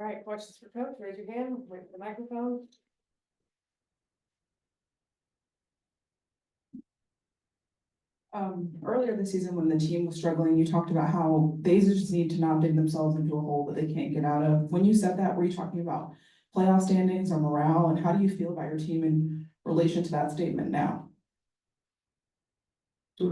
All right, questions for coach, raise your hand, wait for the microphone. Earlier this season, when the team was struggling, you talked about how they just need to not dig themselves into a hole that they can't get out of. When you said that, were you talking about playoff standings or morale, and how do you feel about your team in relation to that statement now? I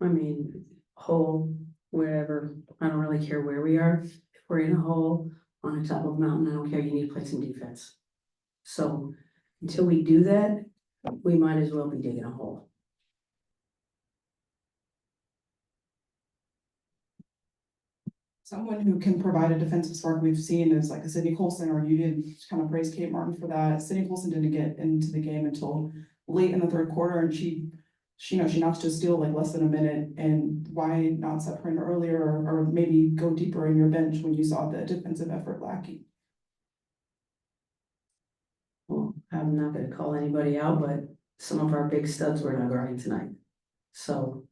mean, hole, wherever, I don't really care where we are. If we're in a hole on the top of a mountain, I don't care, you need to play some defense. So until we do that, we might as well be digging a hole. Someone who can provide a defensive spark we've seen is like a Sydney Colson, or you did kind of praise Kate Martin for that. Sydney Colson didn't get into the game until late in the third quarter, and she knocked to a steal like less than a minute. And why not set her in earlier, or maybe go deeper in your bench when you saw the defensive effort lacking? Well, I'm not gonna call anybody out, but some of our big studs were not guarding tonight. So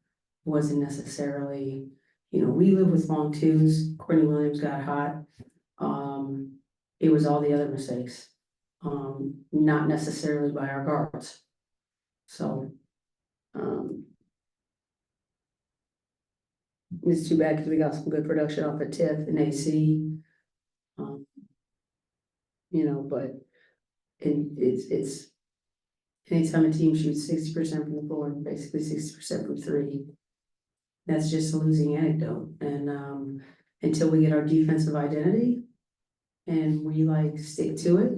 it wasn't necessarily, we live with long twos. Courtney Williams got hot. It was all the other mistakes, not necessarily by our guards. So, it's too bad because we got some good production off of Tiff and AC. But it's anytime a team shoots 60% from the floor, basically 60% from three, that's just a losing anecdote. And until we get our defensive identity and we stick to it,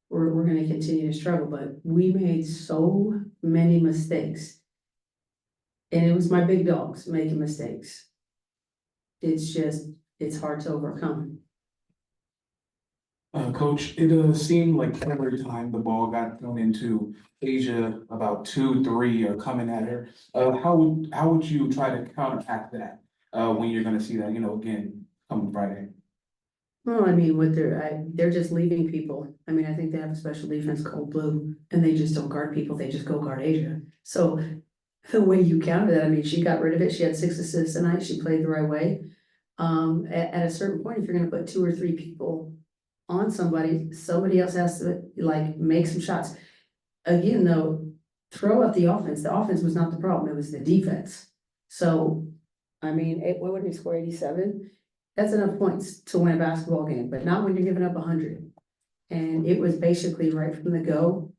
we're gonna continue to struggle. But we made so many mistakes. And it was my big dogs making mistakes. It's hard to overcome. Coach, it seemed like every time the ball got thrown into Asia, about 2, 3 are coming at her. How would you try to counteract that when you're going to see that, again, coming Friday? Well, I mean, they're just leaving people. I mean, I think they have a special defense called blue, and they just don't guard people. They just go guard Asia. So the way you counter that, I mean, she got rid of it. She had 6 assists tonight. She played the right way. At a certain point, if you're going to put 2 or 3 people on somebody else has to make some shots. Again, though, throw out the offense. The offense was not the problem, it was the defense. So, I mean, what would we score, 87? That's enough points to win a basketball game, but not when you're giving up 100. And it was basically right from the go.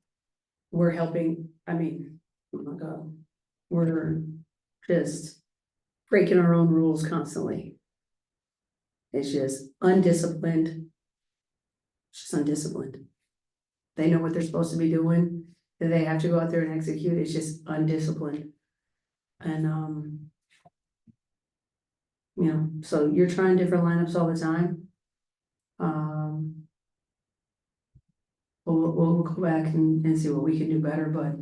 We're helping, I mean, oh my God, we're just breaking our own rules constantly. It's just undisciplined. Just undisciplined. They know what they're supposed to be doing, and they have to go out there and execute. It's just undisciplined. And so you're trying different lineups all the time. We'll go back and see what we can do better, but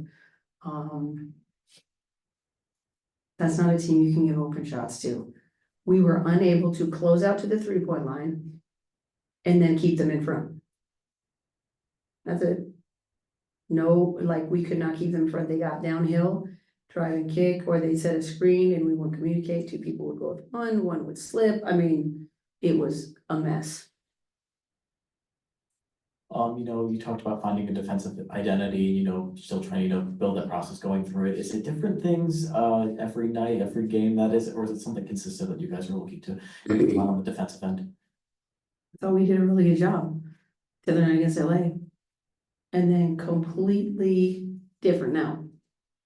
that's not a team you can give open shots to. We were unable to close out to the 3-point line and then keep them in front. That's it. No, we could not keep them in front. They got downhill, drive and kick, or they set a screen and we wouldn't communicate. 2 people would go with one would slip. I mean, it was a mess. You talked about finding a defensive identity, still trying to build that process going through it. Is it different things every night, every game that is, or is it something consistent that you guys are looking to do on the defensive end? I thought we did a really good job the other night against LA. And then completely different now.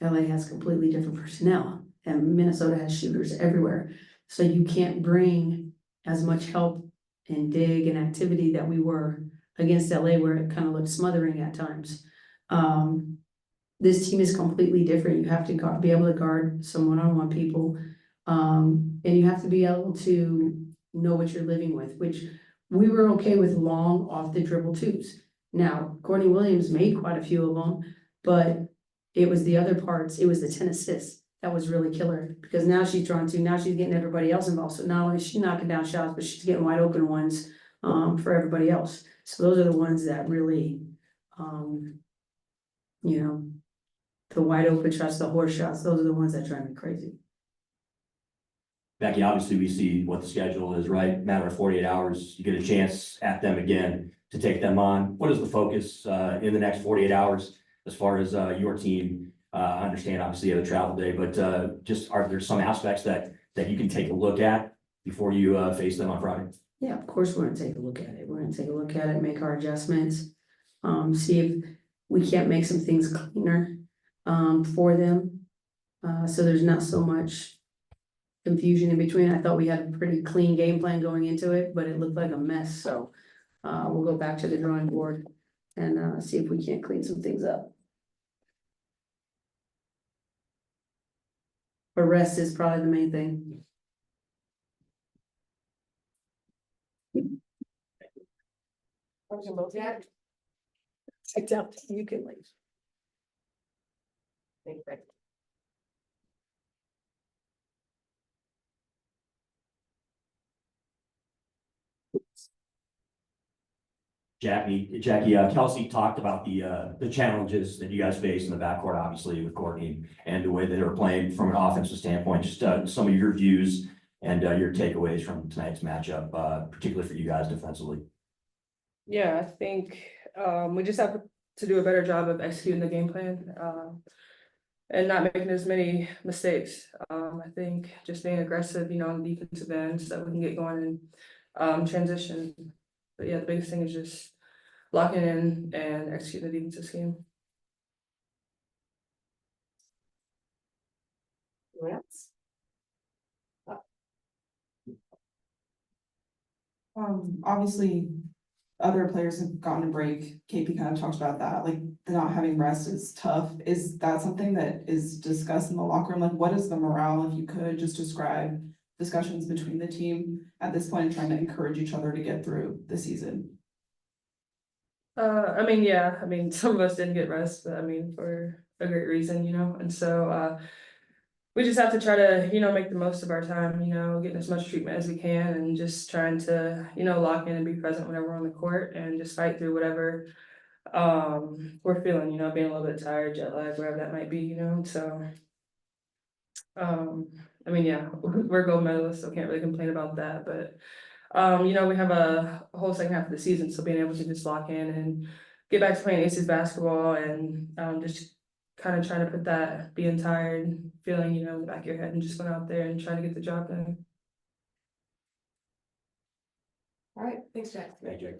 LA has completely different personnel, and Minnesota has shooters everywhere. So you can't bring as much help and dig and activity that we were against LA, where it kind of looked smothering at times. This team is completely different. You have to be able to guard some one-on-one people. And you have to be able to know what you're living with, which we were okay with long off the dribble twos. Now, Courtney Williams made quite a few of them, but it was the other parts. It was the 10 assists that was really killer, because now she's trying to, now she's getting everybody else involved. So not only is she knocking down shots, but she's getting wide open ones for everybody else. So those are the ones that really, the wide open shots, the horse shots, those are the ones that drive me crazy. Becky, obviously we see what the schedule is, right? Matter of 48 hours, you get a chance at them again to take them on. What is the focus in the next 48 hours as far as your team? I understand obviously you have a travel day, but just are there some aspects that you can take a look at before you face them on Friday? Yeah, of course, we're gonna take a look at it. We're gonna take a look at it, make our adjustments. See if we can't make some things cleaner, for them. So there's not so much confusion in between. I thought we had a pretty clean game plan going into it, but it looked like a mess, so. We'll go back to the drawing board and, see if we can't clean some things up. But rest is probably the main thing. Motion both yet? Sit down, you can leave. Thank you. Jackie, Kelsey talked about the challenges that you guys face in the backcourt, obviously with Courtney and the way that they were playing from an offensive standpoint. Just some of your views and your takeaways from tonight's matchup, particularly for you guys defensively. Yeah, I think we just have to do a better job of executing the game plan and not making as many mistakes. I think just being aggressive, on the defensive end so that we can get going and transition. But yeah, the biggest thing is just locking in and executing the defensive scheme. Anyone else? Obviously, other players have gotten a break. KP kind of talked about that, like the not having rest is tough. Is that something that is discussed in the locker room? Like, what is the morale, if you could just describe discussions between the team at this point and trying to encourage each other to get through the season? Some of us didn't get rest, but for a great reason, and so we just have to try to, make the most of our time, getting as much treatment as we can and just trying to, lock in and be present whenever we're on the court and just fight through whatever we're feeling, being a little bit tired, jet lag, whatever that might be, so. We're gold medalists, so can't really complain about that, but we have a whole second half of the season, so being able to just lock in and get back to playing aces basketball and just kind of trying to put that being tired, feeling, in the back of your head and just going out there and trying to get the job done. All right, thanks, Jack. Thank you.